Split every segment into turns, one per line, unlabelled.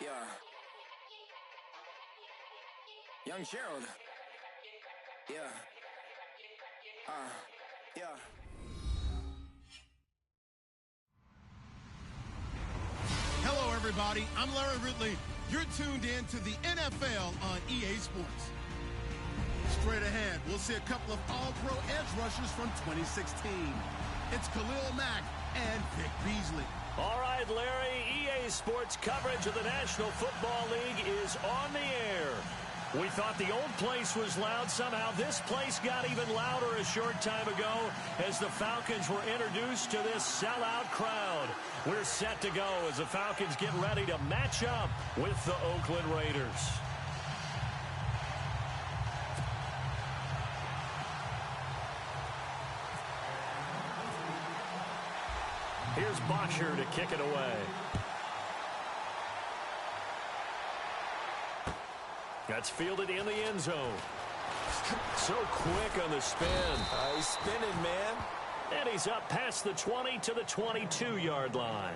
Yeah. Young Gerald. Yeah. Yeah.
Hello, everybody. I'm Larry Ridley. You're tuned in to the NFL on EA Sports. Straight ahead, we'll see a couple of all-pro edge rushers from 2016. It's Khalil Mack and Vic Beasley.
All right, Larry, EA Sports coverage of the National Football League is on the air. We thought the old place was loud. Somehow this place got even louder a short time ago as the Falcons were introduced to this sellout crowd. We're set to go as the Falcons get ready to match up with the Oakland Raiders. Here's Bosher to kick it away. That's fielded in the end zone. So quick on the spin.
He's spinning, man.
And he's up past the 20 to the 22-yard line.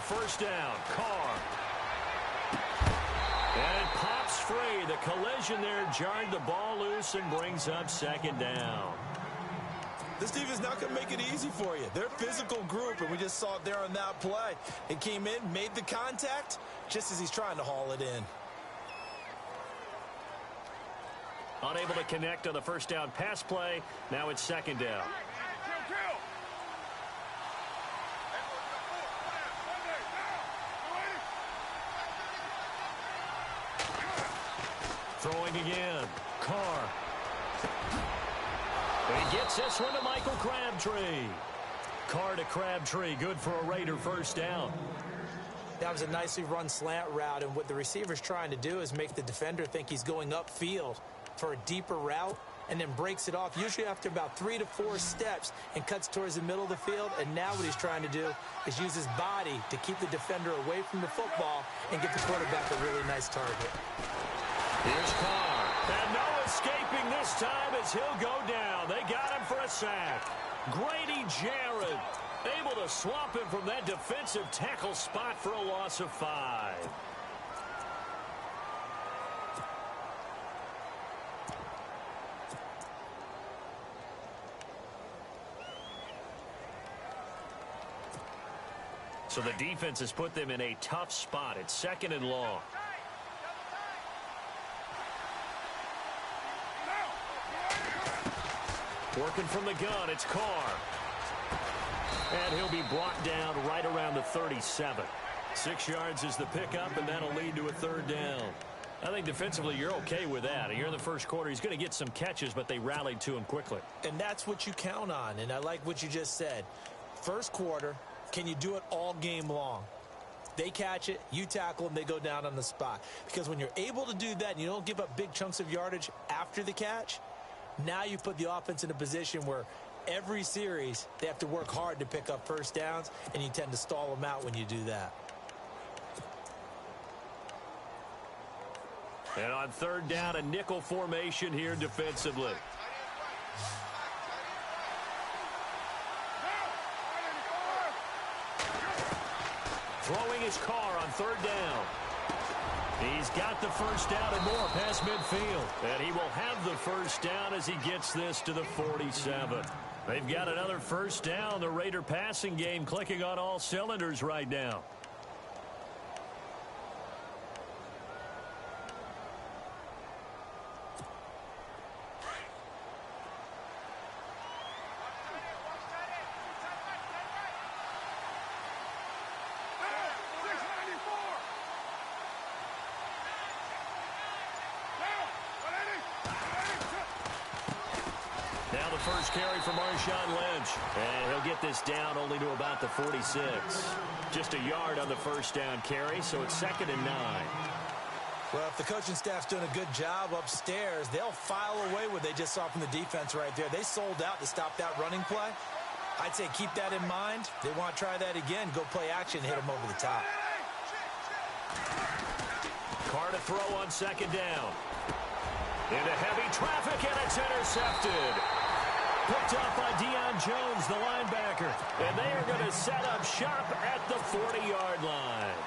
First down, Carr. And it pops free. The collision there jarred the ball loose and brings up second down.
This defense not going to make it easy for you. They're a physical group, and we just saw it there on that play. It came in, made the contact, just as he's trying to haul it in.
Unable to connect on the first down pass play. Now it's second down. Throwing again. Carr. He gets this one to Michael Crabtree. Carr to Crabtree. Good for a Raider first down.
That was a nicely run slant route, and what the receiver's trying to do is make the defender think he's going upfield for a deeper route and then breaks it off, usually after about 3 to 4 steps, and cuts towards the middle of the field. And now what he's trying to do is use his body to keep the defender away from the football and get the quarterback a really nice target.
Here's Carr. And no escaping this time as he'll go down. They got him for a sack. Grady Jarrett able to swamp him from that defensive tackle spot for a loss of 5. So the defense has put them in a tough spot. It's second and long. Working from the gun, it's Carr. And he'll be brought down right around the 37. 6 yards is the pickup, and that'll lead to a third down. I think defensively you're okay with that. Here in the first quarter, he's going to get some catches, but they rallied to him quickly.
And that's what you count on, and I like what you just said. First quarter, can you do it all game long? They catch it, you tackle them, they go down on the spot. Because when you're able to do that and you don't give up big chunks of yardage after the catch, now you put the offense in a position where every series they have to work hard to pick up first downs, and you tend to stall them out when you do that.
And on third down, a nickel formation here defensively. Throwing his Carr on third down. He's got the first down and more past midfield. And he will have the first down as he gets this to the 47. They've got another first down. The Raider passing game clicking on all cylinders right now. Now the first carry for Marshawn Lynch. And he'll get this down only to about the 46. Just a yard on the first down carry, so it's 2nd and 9.
Well, if the coaching staff's doing a good job upstairs, they'll file away what they just saw from the defense right there. They sold out to stop that running play. I'd say keep that in mind. They want to try that again. Go play action, hit them over the top.
Carr to throw on 2nd down. Into heavy traffic, and it's intercepted. Picked off by Deion Jones, the linebacker. And they are going to set up shop at the 40-yard line.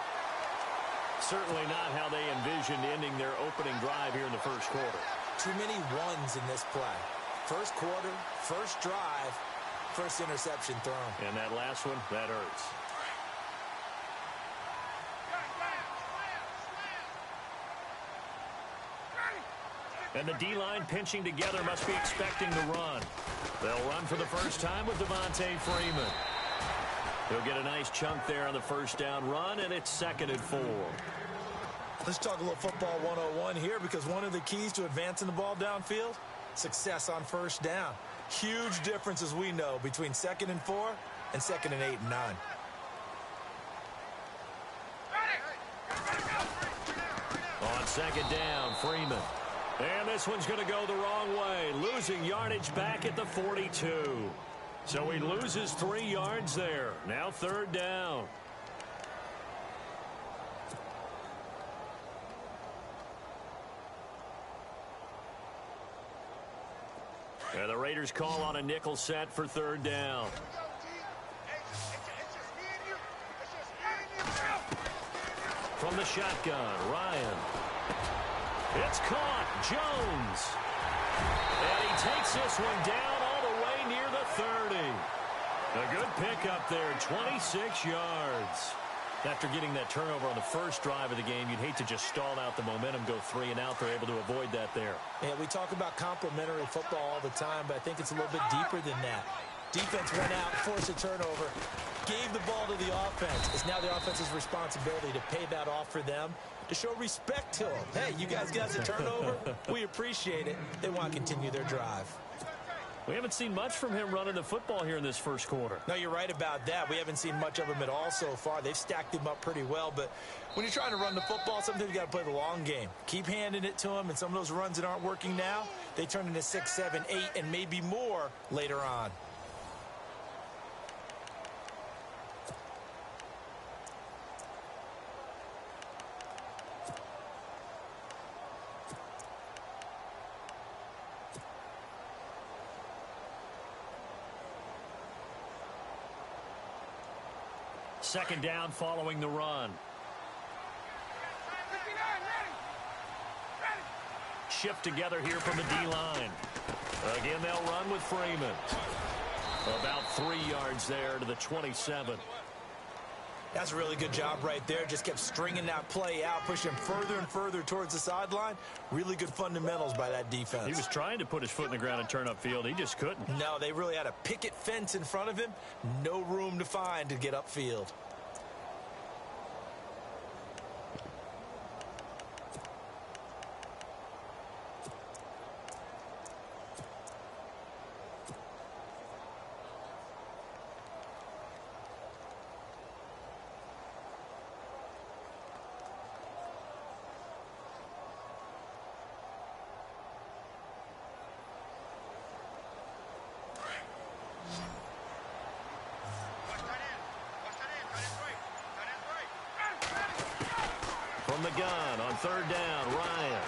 Certainly not how they envisioned ending their opening drive here in the first quarter.
Too many ones in this play. First quarter, first drive, first interception thrown.
And that last one, that hurts. And the D-line pinching together must be expecting to run. They'll run for the first time with Devontae Freeman. He'll get a nice chunk there on the first down run, and it's 2nd and 4.
Let's talk a little football 101 here, because one of the keys to advancing the ball downfield, success on first down. Huge difference, as we know, between 2nd and 4 and 2nd and 8 and 9.
On 2nd down, Freeman. And this one's going to go the wrong way, losing yardage back at the 42. So he loses 3 yards there. Now 3rd down. And the Raiders call on a nickel set for 3rd down. From the shotgun, Ryan. It's caught. Jones. And he takes this one down all the way near the 30. A good pickup there, 26 yards. After getting that turnover on the first drive of the game, you'd hate to just stall out the momentum, go 3 and out. They're able to avoid that there.
Yeah, we talk about complementary football all the time, but I think it's a little bit deeper than that. Defense went out, forced a turnover, gave the ball to the offense. It's now the offense's responsibility to pay that off for them, to show respect to them. Hey, you guys got the turnover. We appreciate it. They want to continue their drive.
We haven't seen much from him running the football here in this first quarter.
No, you're right about that. We haven't seen much of him at all so far. They've stacked him up pretty well, but when you're trying to run the football, sometimes you got to play the long game. Keep handing it to him, and some of those runs that aren't working now, they turn into 6, 7, 8, and maybe more later on.
Second down following the run. Shift together here from the D-line. Again, they'll run with Freeman. About 3 yards there to the 27.
That's a really good job right there. Just kept stringing that play out, pushing him further and further towards the sideline. Really good fundamentals by that defense.
He was trying to put his foot in the ground and turn upfield. He just couldn't.
No, they really had a picket fence in front of him. No room to find to get upfield.
From the gun on 3rd down, Ryan.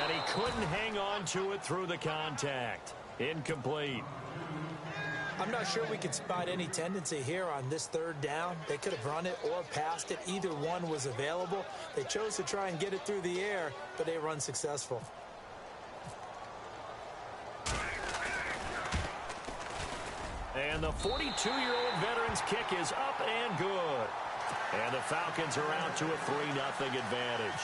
And he couldn't hang on to it through the contact. Incomplete.
I'm not sure we could spot any tendency here on this 3rd down. They could have run it or passed it. Either one was available. They chose to try and get it through the air, but they were unsuccessful.
And the 42-year-old veteran's kick is up and good. And the Falcons are out to a 3-0 advantage.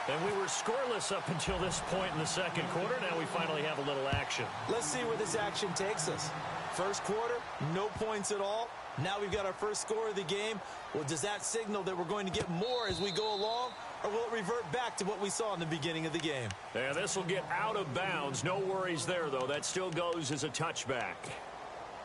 And we were scoreless up until this point in the second quarter. Now we finally have a little action.
Let's see where this action takes us. First quarter, no points at all. Now we've got our first score of the game. Well, does that signal that we're going to get more as we go along? Or will it revert back to what we saw in the beginning of the game?
Yeah, this will get out of bounds. No worries there, though. That still goes as a touchback.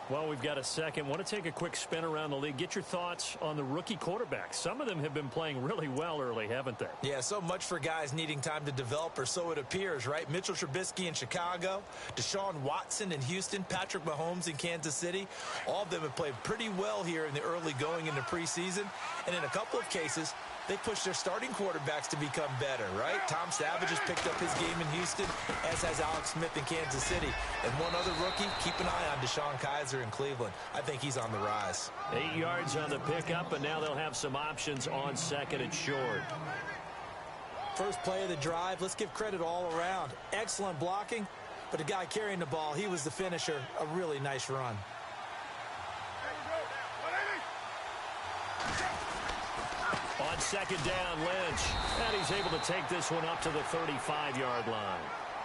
Well, we've got a second. Want to take a quick spin around the league. Get your thoughts on the rookie quarterbacks. Some of them have been playing really well early, haven't they?
Yeah, so much for guys needing time to develop, or so it appears, right? Mitchell Trubisky in Chicago, Deshaun Watson in Houston, Patrick Mahomes in Kansas City. All of them have played pretty well here in the early going into preseason. And in a couple of cases, they pushed their starting quarterbacks to become better, right? Tom Savage has picked up his game in Houston, as has Alex Smith in Kansas City. And one other rookie, keep an eye on Deshaun Kaiser in Cleveland. I think he's on the rise.
8 yards on the pickup, and now they'll have some options on second and short.
First play of the drive, let's give credit all around. Excellent blocking, but the guy carrying the ball, he was the finisher. A really nice run.
On second down, Lynch. And he's able to take this one up to the 35-yard line.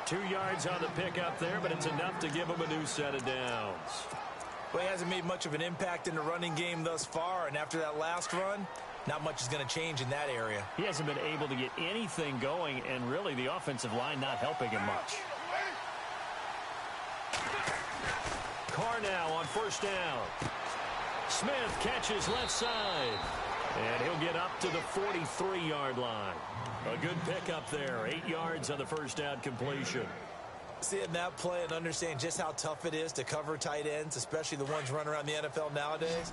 2 yards on the pickup there, but it's enough to give him a new set of downs.
Well, he hasn't made much of an impact in the running game thus far, and after that last run, not much is going to change in that area.
He hasn't been able to get anything going, and really the offensive line not helping him much. Carr now on first down. Smith catches left side. And he'll get up to the 43-yard line. A good pickup there. 8 yards on the first down completion.
Seeing that play and understand just how tough it is to cover tight ends, especially the ones running around the NFL nowadays,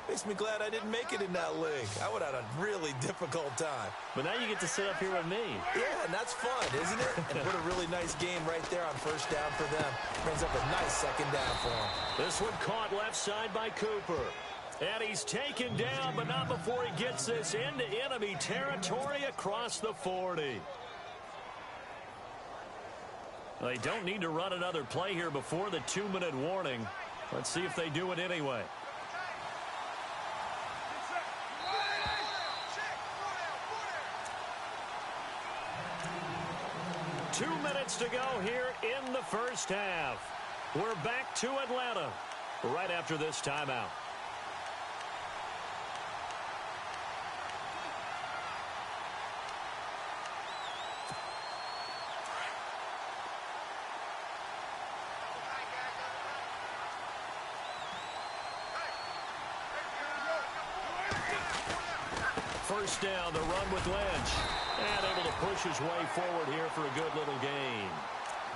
makes me glad I didn't make it in that league. I would have had a really difficult time.
But now you get to sit up here with me.
Yeah, and that's fun, isn't it? And what a really nice game right there on first down for them. Brings up a nice second down for them.
This one caught left side by Cooper. And he's taken down, but not before he gets this into enemy territory across the 40. They don't need to run another play here before the 2-minute warning. Let's see if they do it anyway. Two minutes to go here in the first half. We're back to Atlanta right after this timeout. First down, the run with Lynch. And able to push his way forward here for a good little gain.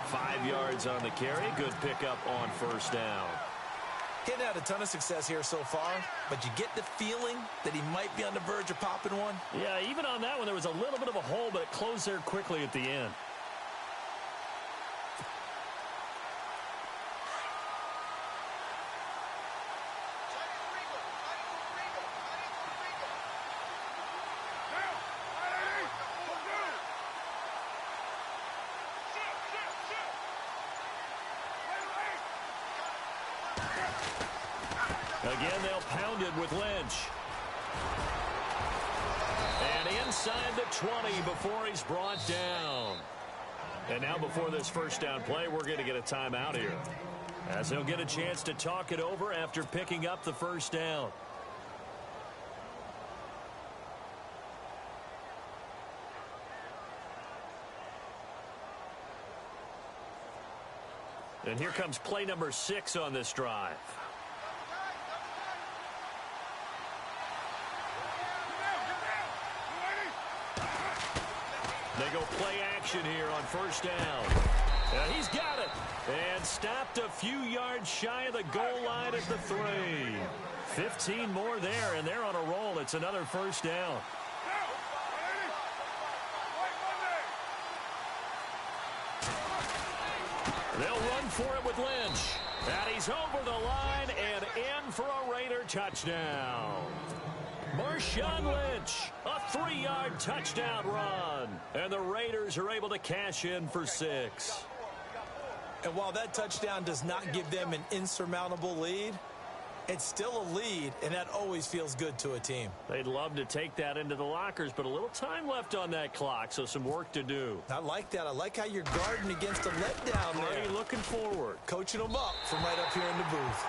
5 yards on the carry. Good pickup on first down.
He hadn't had a ton of success here so far, but you get the feeling that he might be on the verge of popping one.
Yeah, even on that one, there was a little bit of a hole, but it closed there quickly at the end. Again, they'll pound it with Lynch. And inside the 20 before he's brought down. And now before this first down play, we're going to get a timeout here, as he'll get a chance to talk it over after picking up the first down. And here comes play number 6 on this drive. They go play action here on first down. He's got it. And stopped a few yards shy of the goal line at the 3. 15 more there, and they're on a roll. It's another first down. They'll run for it with Lynch. And he's over the line and in for a Raider touchdown. Marshawn Lynch, a 3-yard touchdown run. And the Raiders are able to cash in for 6.
And while that touchdown does not give them an insurmountable lead, it's still a lead, and that always feels good to a team.
They'd love to take that into the lockers, but a little time left on that clock, so some work to do.
I like that. I like how you're guarding against a letdown there.
Already looking forward.
Coaching them up from right up here in the booth.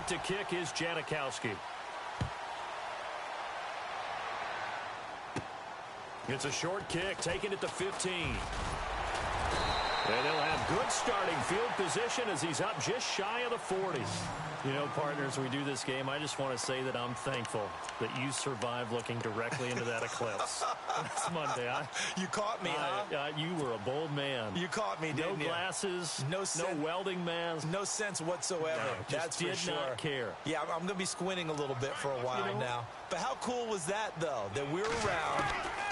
out to kick is Janikowski. It's a short kick, taking it to 15. And they'll have good starting field position as he's up just shy of the 40s. You know, partners, we do this game. I just want to say that I'm thankful that you survived looking directly into that eclipse. It's Monday.
You caught me, huh?
You were a bold man.
You caught me, didn't you?
No glasses, no welding mask.
No sense whatsoever.
No,
That's for sure.
Did not care.
Yeah, I'm going to be squinting a little bit for a while now. But how cool was that, though, that we're around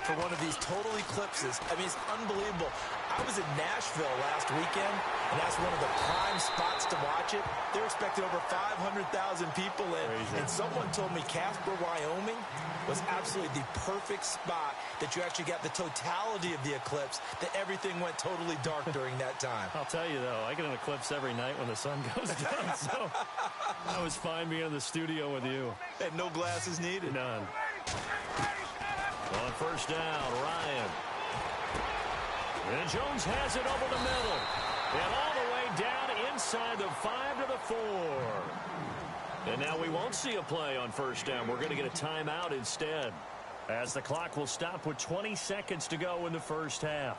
for one of these total eclipses? I mean, it's unbelievable. I was in Nashville last weekend, and that's one of the prime spots to watch it. They're expecting over 500,000 people in.
Crazy.
And someone told me Casper, Wyoming was absolutely the perfect spot that you actually got the totality of the eclipse, that everything went totally dark during that time.
I'll tell you, though, I get an eclipse every night when the sun goes down, so I was fine being in the studio with you.
And no glasses needed.
None. On first down, Ryan. And Jones has it over the middle. And all the way down inside the 5 to the 4. And now we won't see a play on first down. We're going to get a timeout instead, as the clock will stop with 20 seconds to go in the first half.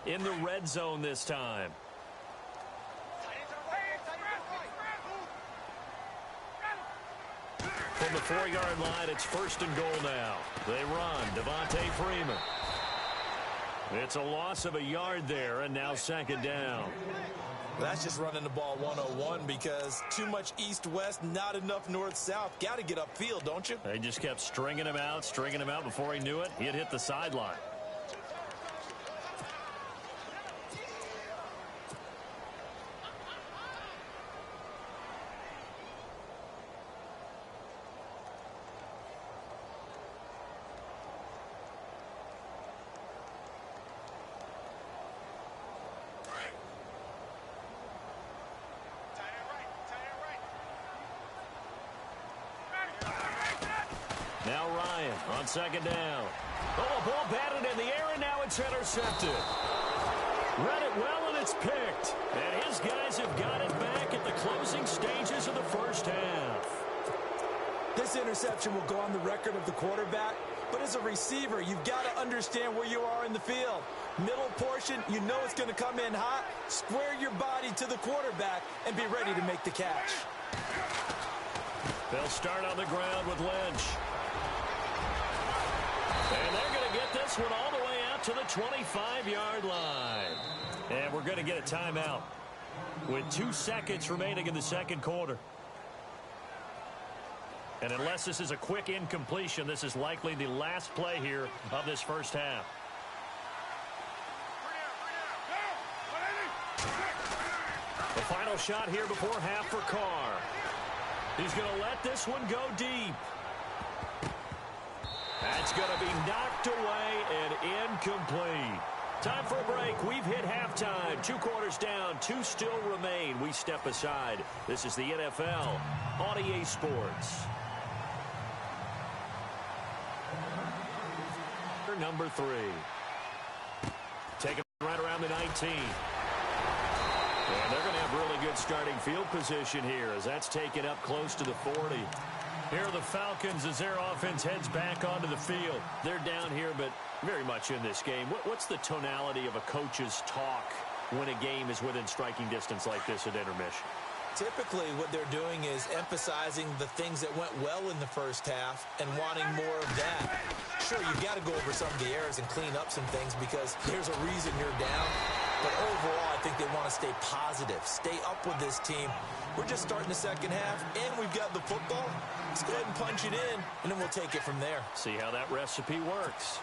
In the red zone this time. From the 4-yard line, it's first and goal now. They run. Devontae Freeman. It's a loss of a yard there, and now second down.
That's just running the ball 101 because too much east-west, not enough north-south. Got to get upfield, don't you?
They just kept stringing him out. Before he knew it, he had hit the sideline. Now Ryan on second down. Oh, a ball batted in the air, and now it's intercepted. Read it well, and it's picked. And his guys have got it back at the closing stages of the first half.
This interception will go on the record of the quarterback, but as a receiver, you've got to understand where you are in the field. Middle portion, you know it's going to come in hot. Square your body to the quarterback and be ready to make the catch.
They'll start on the ground with Lynch. And they're going to get this one all the way out to the 25-yard line. And we're going to get a timeout with 2 seconds remaining in the second quarter. And unless this is a quick incompletion, this is likely the last play here of this first half. The final shot here before half for Carr. He's going to let this one go deep. That's going to be knocked away and incomplete. Time for a break. We've hit halftime. 2 quarters down. 2 still remain. We step aside. This is the NFL on EA Sports. Number 3. Take it right around the 19. And they're going to have really good starting field position here as that's taken up close to the 40. Here are the Falcons as their offense heads back onto the field. They're down here, but very much in this game. What's the tonality of a coach's talk when a game is within striking distance like this at intermission?
Typically, what they're doing is emphasizing the things that went well in the first half and wanting more of that. Sure, you've got to go over some of the errors and clean up some things because there's a reason you're down. But overall, I think they want to stay positive, stay up with this team. We're just starting the second half, and we've got the football. Let's go ahead and punch it in, and then we'll take it from there.
See how that recipe works.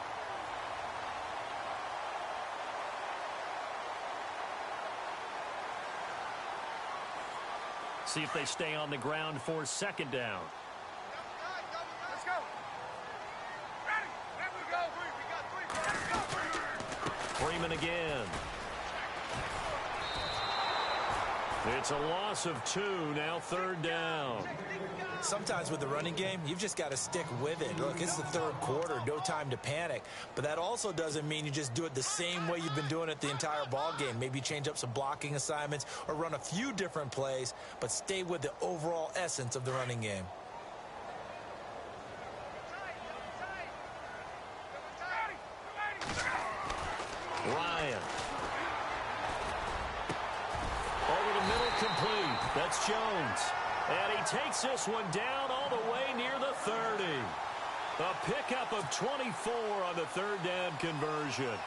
See if they stay on the ground for second down.
Let's go. Ready. Let me go. We got 3. Let's go.
Freeman again. It's a loss of 2, now 3rd down.
Sometimes with the running game, you've just got to stick with it. Look, it's the 3rd quarter, no time to panic. But that also doesn't mean you just do it the same way you've been doing it the entire ball game. Maybe change up some blocking assignments or run a few different plays, but stay with the overall essence of the running game.
Ryan. Over the middle, complete. That's Jones. And he takes this one down all the way near the 30. A pickup of 24 on the 3rd down conversion.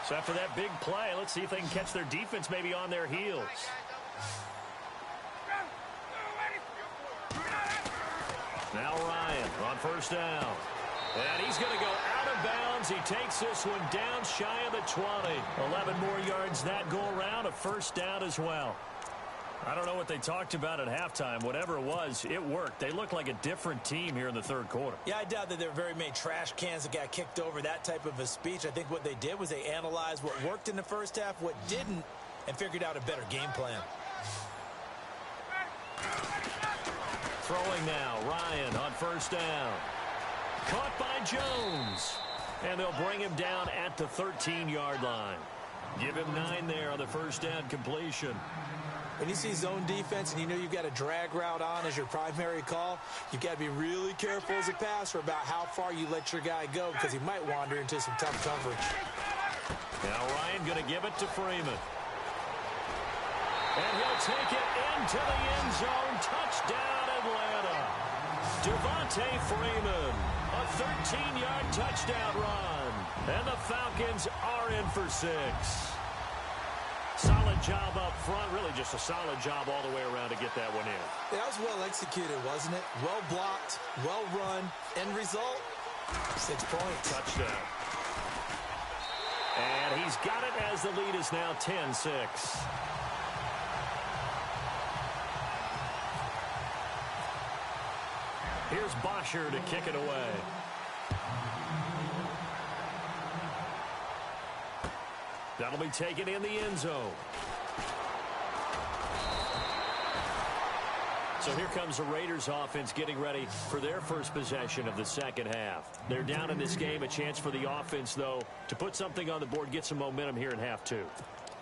So after that big play, let's see if they can catch their defense maybe on their heels. Now Ryan on 1st down. And he's going to go out of bounds. He takes this one down shy of the 20. 11 more yards that go around. A 1st down as well. I don't know what they talked about at halftime. Whatever it was, it worked. They look like a different team here in the 3rd quarter.
Yeah, I doubt that there were very many trash cans that got kicked over, that type of a speech. I think what they did was they analyzed what worked in the 1st half, what didn't, and figured out a better game plan.
Throwing now, Ryan on 1st down. Caught by Jones. And they'll bring him down at the 13-yard line. Give him 9 there on the 1st down completion.
When you see zone defense and you know you've got a drag route on as your primary call, you've got to be really careful as a passer about how far you let your guy go because he might wander into some tough coverage.
Now Ryan going to give it to Freeman. And he'll take it into the end zone. Touchdown, Atlanta. Devontae Freeman, a 13-yard touchdown run. And the Falcons are in for 6. Solid job up front. Really just a solid job all the way around to get that one in.
That was well executed, wasn't it? Well blocked, well run. End result, 6 points.
Touchdown. And he's got it as the lead is now 10-6. Here's Bosher to kick it away. That'll be taken in the end zone. So here comes the Raiders offense getting ready for their first possession of the 2nd half. They're down in this game. A chance for the offense, though, to put something on the board, get some momentum here in half 2.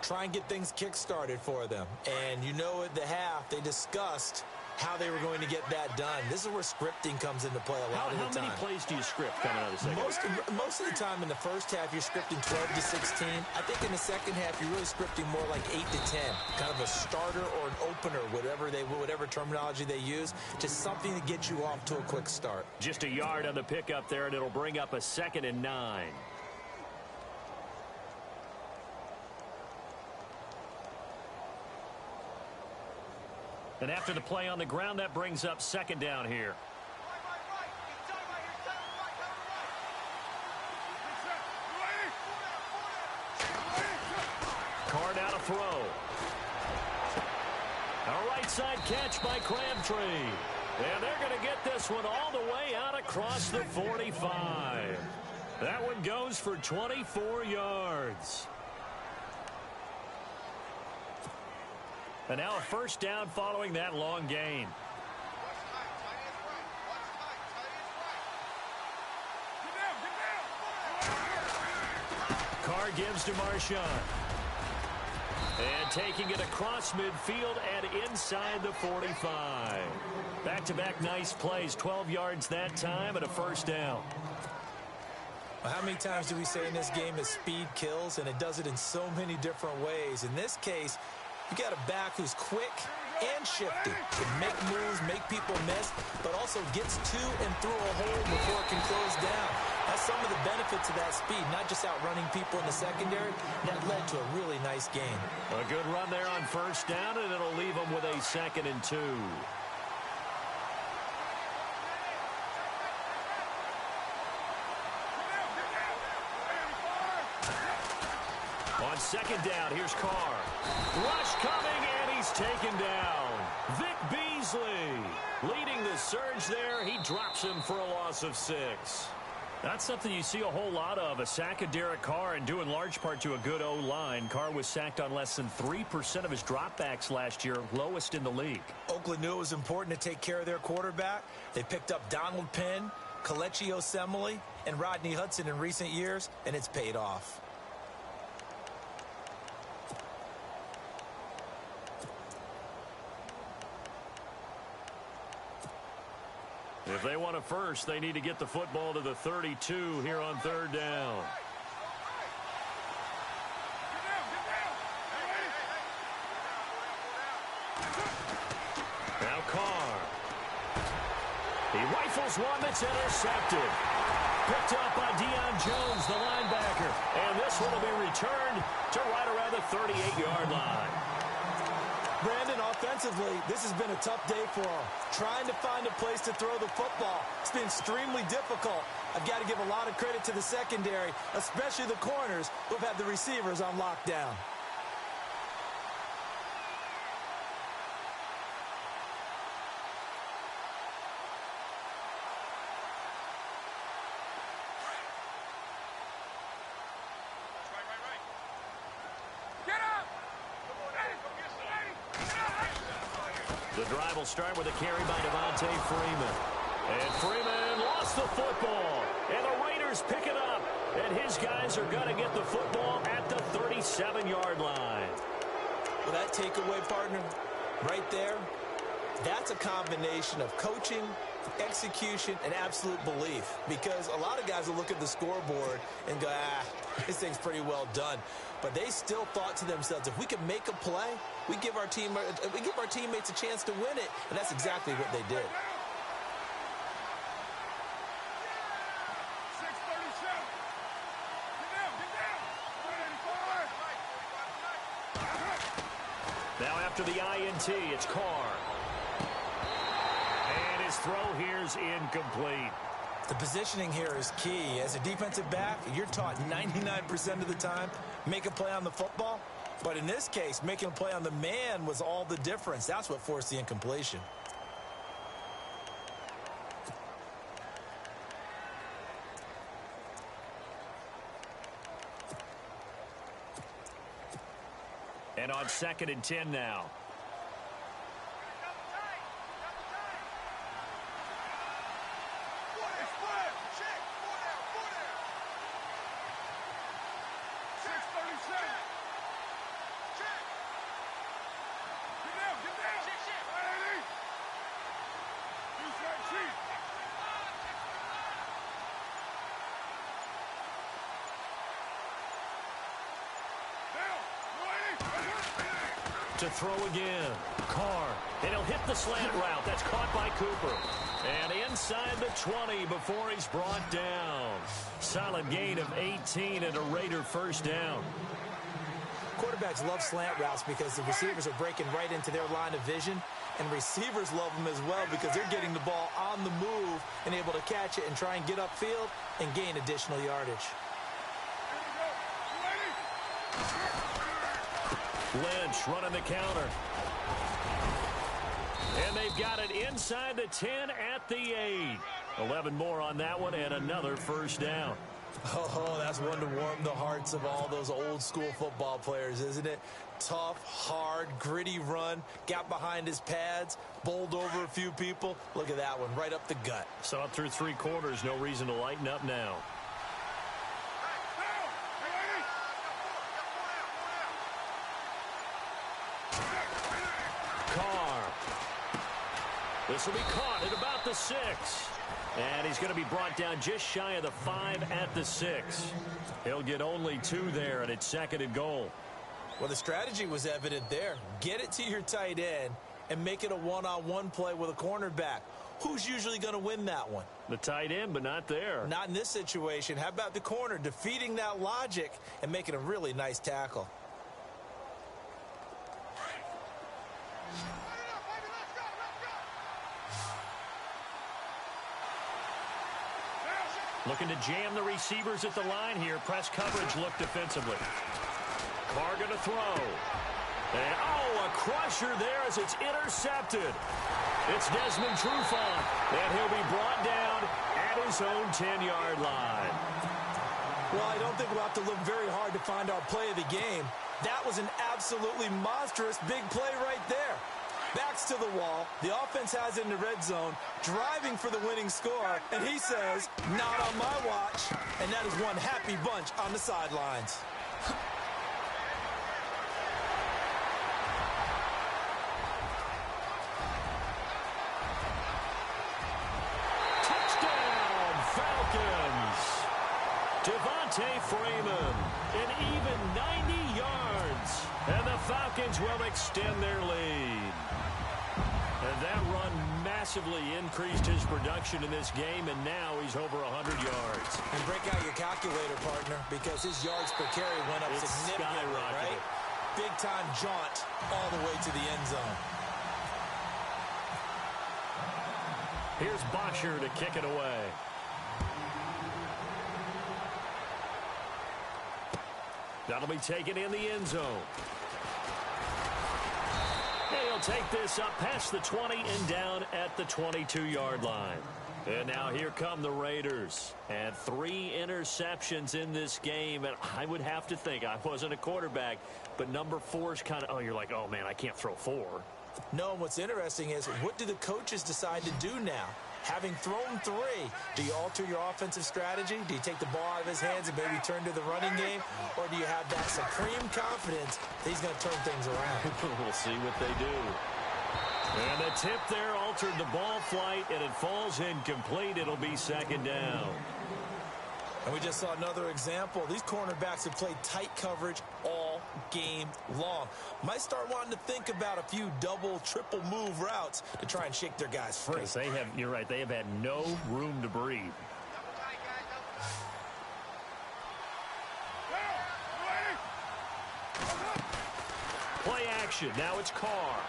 Try and get things kick-started for them. And you know at the half, they discussed how they were going to get that done. This is where scripting comes into play a lot of the time.
How many plays do you script coming out of the 2nd half?
Most of the time in the 1st half, you're scripting 12 to 16. I think in the 2nd half, you're really scripting more like 8 to 10. Kind of a starter or an opener, whatever terminology they use. Just something to get you off to a quick start.
Just a yard on the pickup there, and it'll bring up a 2nd and 9. And after the play on the ground, that brings up 2nd down here. Card out a throw. A right side catch by Crabtree. And they're going to get this one all the way out across the 45. That one goes for 24 yards. And now a 1st down following that long gain. Carr gives to Marshawn. And taking it across midfield and inside the 45. Back-to-back nice plays. 12 yards that time and a 1st down.
Well, how many times do we say in this game that speed kills, and it does it in so many different ways. In this case, you got a back who's quick and shifty. Can make moves, make people miss, but also gets to and through a hole before it can close down. That's some of the benefits of that speed, not just outrunning people in the secondary. That led to a really nice gain.
A good run there on 1st down, and it'll leave them with a 2nd and 2. On 2nd down, here's Carr. Rush coming, and he's taken down. Vic Beasley leading the surge there. He drops him for a loss of 6. That's something you see a whole lot of, a sack of Derek Carr, and due in large part to a good O-line. Carr was sacked on less than 3% of his dropbacks last year, lowest in the league.
Oakland knew it was important to take care of their quarterback. They picked up Donald Penn, Kelechi Osemele, and Rodney Hudson in recent years, and it's paid off.
If they want a first, they need to get the football to the 32 here on third down. Now Carr. He rifles one that's intercepted. Picked up by Deion Jones, the linebacker. And this one will be returned to right around the 38-yard line.
Brandon, offensively, this has been a tough day for him. Trying to find a place to throw the football. It's been extremely difficult. I've got to give a lot of credit to the secondary, especially the corners who've had the receivers on lockdown.
The drive will start with a carry by Devontae Freeman. And Freeman lost the football. And the Raiders pick it up. And his guys are going to get the football at the 37-yard line.
Well, that takeaway, partner, right there, that's a combination of coaching, execution, and absolute belief. Because a lot of guys will look at the scoreboard and go, this thing's pretty well done. But they still thought to themselves, if we can make a play, we give our teammates a chance to win it. And that's exactly what they did.
Now after the INT, it's Carr. And his throw here's incomplete.
The positioning here is key. As a defensive back, you're taught 99% of the time, make a play on the football. But in this case, making a play on the man was all the difference. That's what forced the incompletion.
And on 2nd and 10 now. To throw again. Carr. And he'll hit the slant route. That's caught by Cooper. And inside the 20 before he's brought down. Solid gain of 18 and a Raider first down.
Quarterbacks love slant routes because the receivers are breaking right into their line of vision. And receivers love them as well because they're getting the ball on the move and able to catch it and try and get upfield and gain additional yardage.
Lynch running the counter. And they've got it inside the 10 at the 8. 11 more on that one and another first down.
Oh, that's one to warm the hearts of all those old school football players, isn't it? Tough, hard, gritty run. Got behind his pads, bowled over a few people. Look at that one, right up the gut.
Saw it through 3 quarters. No reason to lighten up now. This will be caught at about the 6. And he's going to be brought down just shy of the 5 at the 6. He'll get only 2 there, and it's 2nd and goal.
Well, the strategy was evident there. Get it to your tight end and make it a one-on-one play with a cornerback. Who's usually going to win that one?
The tight end, but not there.
Not in this situation. How about the corner defeating that logic and making a really nice tackle?
Looking to jam the receivers at the line here. Press coverage look defensively. Carr going to throw. And, a crusher there as it's intercepted. It's Desmond Trufant. And he'll be brought down at his own 10-yard line.
Well, I don't think we'll have to look very hard to find our play of the game. That was an absolutely monstrous big play right there. Backs to the wall. The offense has it in the red zone, driving for the winning score, and he says, not on my watch. And that is one happy bunch on the sidelines.
Touchdown, Falcons. Devontae Freeman, an even 90 yards. And the Falcons will extend their lead. And that run massively increased his production in this game, and now he's over 100 yards.
And break out your calculator, partner, because his yards per carry went up significantly, right? Big-time jaunt all the way to the end zone.
Here's Bosher to kick it away. That'll be taken in the end zone. He'll take this up past the 20 and down at the 22-yard line. And now here come the Raiders. And 3 interceptions in this game. And I would have to think, I wasn't a quarterback, but number 4 is kind of, oh, you're like, oh, man, I can't throw 4.
No, and what's interesting is, what do the coaches decide to do now? Having thrown 3, do you alter your offensive strategy? Do you take the ball out of his hands and maybe turn to the running game? Or do you have that supreme confidence that he's going to turn things around?
We'll see what they do. And the tip there altered the ball flight, and it falls incomplete. It'll be second down.
And we just saw another example. These cornerbacks have played tight coverage all game long. Might start wanting to think about a few double, triple move routes to try and shake their guys free.
Because they have, you're right, they have had no room to breathe. Play action. Now it's Carr.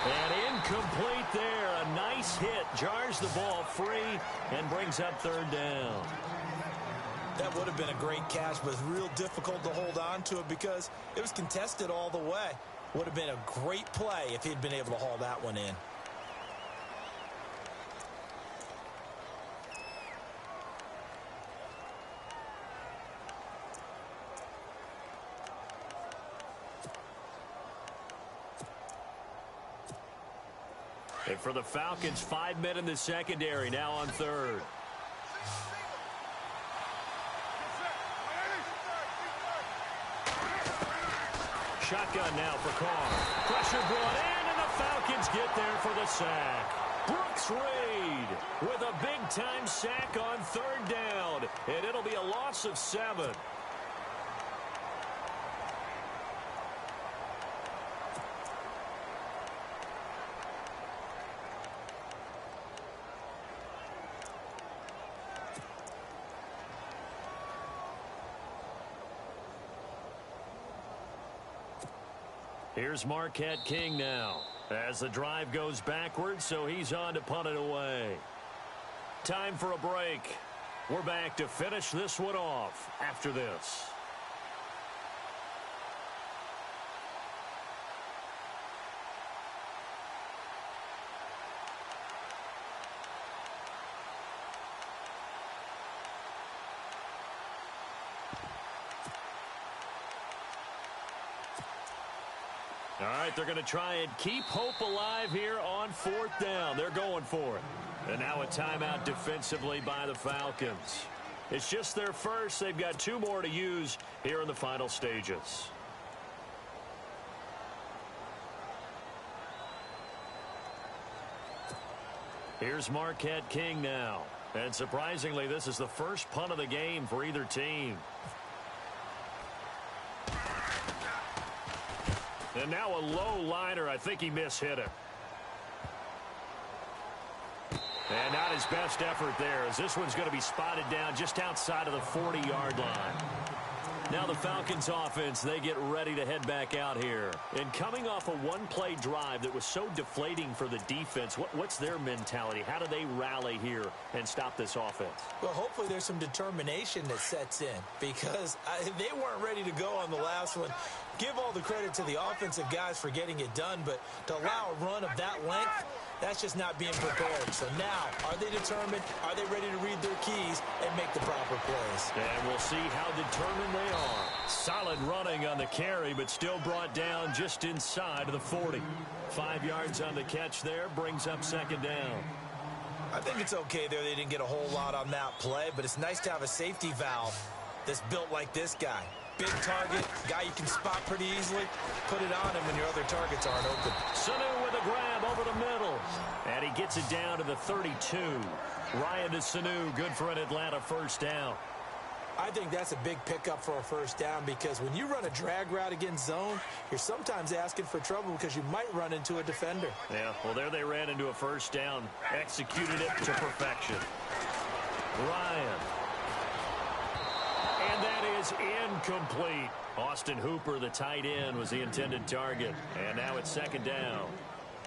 And incomplete there. A nice hit. Jars the ball free and brings up third down.
That would have been a great catch, but it's real difficult to hold on to it because it was contested all the way. Would have been a great play if he'd been able to haul that one in.
And for the Falcons, 5 men in the secondary, now on third. Shotgun now for Carr. Pressure brought in, and the Falcons get there for the sack. Brooks Reed with a big-time sack on third down, and it'll be a loss of 7. Here's Marquette King now as the drive goes backwards, so he's on to punt it away. Time for a break. We're back to finish this one off after this. All right, they're going to try and keep hope alive here on 4th down. They're going for it. And now a timeout defensively by the Falcons. It's just their first. They've got 2 more to use here in the final stages. Here's Marquette King now. And surprisingly, this is the first punt of the game for either team. And now a low liner. I think he mishit it. And not his best effort there, as this one's going to be spotted down just outside of the 40-yard line. Now the Falcons offense, they get ready to head back out here. And coming off a one-play drive that was so deflating for the defense, what's their mentality? How do they rally here and stop this offense?
Well, hopefully there's some determination that sets in, because they weren't ready to go on the last one. Give all the credit to the offensive guys for getting it done, but to allow a run of that length, That's just not being prepared. So now, are they determined? Are they ready to read their keys and make the proper plays?
And we'll see how determined they are. Solid running on the carry, but still brought down just inside of the 40. 5 yards on the catch there, brings up second down.
I think it's okay there. They didn't get a whole lot on that play, but it's nice to have a safety valve that's built like this guy. Big target, guy you can spot pretty easily. Put it on him when your other targets aren't open.
Sanu with a grab over the middle. And he gets it down to the 32. Ryan to Sanu, good for an Atlanta first down.
I think that's a big pickup for a first down because when you run a drag route against zone, you're sometimes asking for trouble because you might run into a defender.
Yeah, well, there they ran into a first down. Executed it to perfection. Ryan. And that is incomplete. Austin Hooper, the tight end, was the intended target. And now it's second down.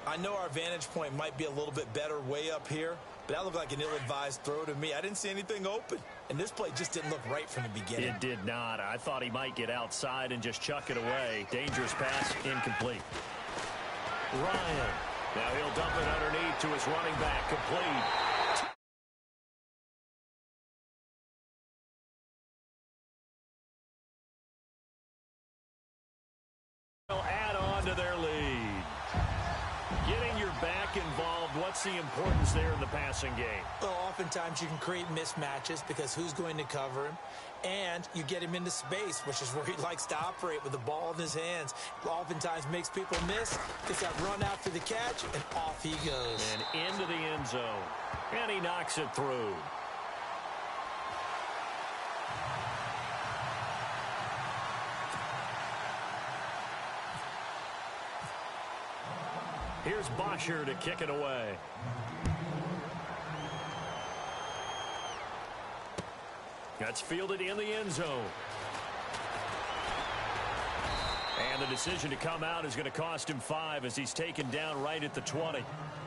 I know our vantage point might be a little bit better way up here, but that looked like an ill-advised throw to me. I didn't see anything open, and this play just didn't look right from the beginning.
It did not. I thought he might get outside and just chuck it away. Dangerous pass, incomplete. Ryan. Now he'll dump it underneath to his running back, complete. Add on to their lead. Getting your back involved, what's the importance there in the passing game?
Well, oftentimes you can create mismatches because who's going to cover him? And you get him into space, which is where he likes to operate with the ball in his hands. Oftentimes makes people miss, gets that run after the catch, and off he goes.
And into the end zone. And he knocks it through. Here's Bosher to kick it away. That's fielded in the end zone. And the decision to come out is going to cost him 5 as he's taken down right at the 20.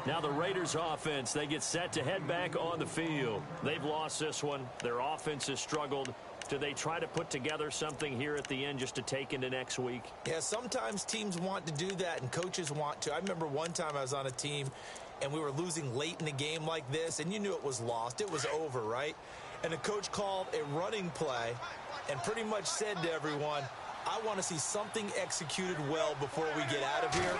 Now the Raiders offense, they get set to head back on the field. They've lost this one. Their offense has struggled. Do they try to put together something here at the end just to take into next week?
Yeah, sometimes teams want to do that and coaches want to. I remember one time I was on a team and we were losing late in the game like this, and you knew it was lost. It was over, right? And the coach called a running play and pretty much said to everyone, I want to see something executed well before we get out of here.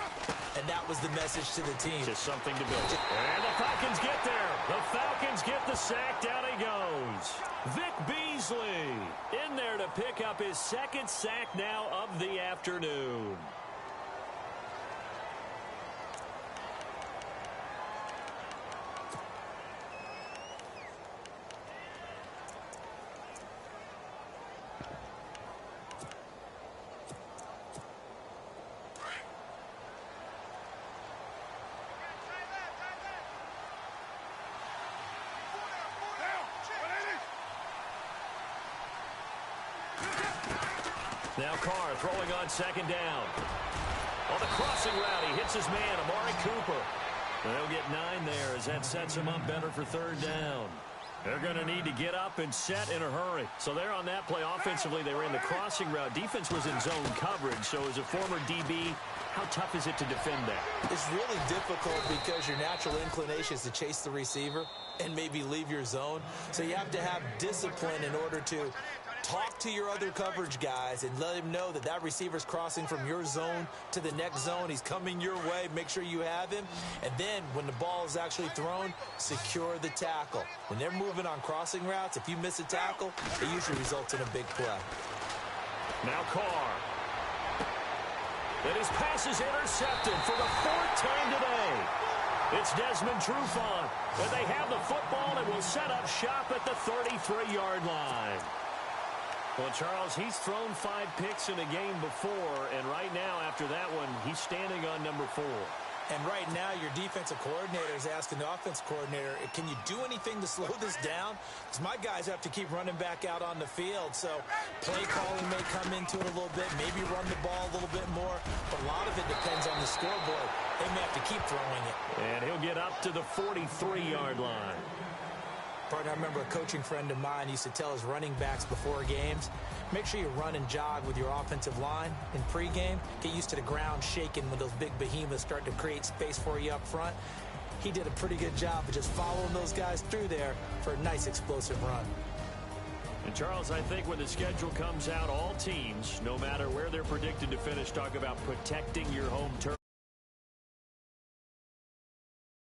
And that was the message to the team.
Just something to build. And the Falcons get there. The Falcons get the sack. Down he goes. Vic Beasley in there to pick up his second sack now of the afternoon. Now Carr throwing on second down. On the crossing route, he hits his man, Amari Cooper. They'll get 9 there as that sets him up better for third down. They're going to need to get up and set in a hurry. So there on that play offensively, they ran the crossing route. Defense was in zone coverage. So as a former DB, how tough is it to defend that?
It's really difficult because your natural inclination is to chase the receiver and maybe leave your zone. So you have to have discipline in order to talk to your other coverage guys and let him know that that receiver's crossing from your zone to the next zone. He's coming your way. Make sure you have him. And then when the ball is actually thrown, secure the tackle. When they're moving on crossing routes, if you miss a tackle, it usually results in a big play.
Now Carr. And his pass is intercepted for the 4th time today. It's Desmond Trufant. And they have the football and will set up shop at the 33-yard line. Well, Charles, he's thrown 5 picks in a game before, and right now, after that one, he's standing on number 4.
And right now, your defensive coordinator is asking the offensive coordinator, can you do anything to slow this down? Because my guys have to keep running back out on the field. So play calling may come into it a little bit, maybe run the ball a little bit more. But a lot of it depends on the scoreboard. They may have to keep throwing it.
And he'll get up to the 43-yard line.
Partner, I remember a coaching friend of mine used to tell his running backs before games, make sure you run and jog with your offensive line in pregame. Get used to the ground shaking when those big behemoths start to create space for you up front. he did a pretty good job of just following those guys through there for a nice explosive run.
And, Charles, I think when the schedule comes out, all teams, no matter where they're predicted to finish, talk about protecting your home turf.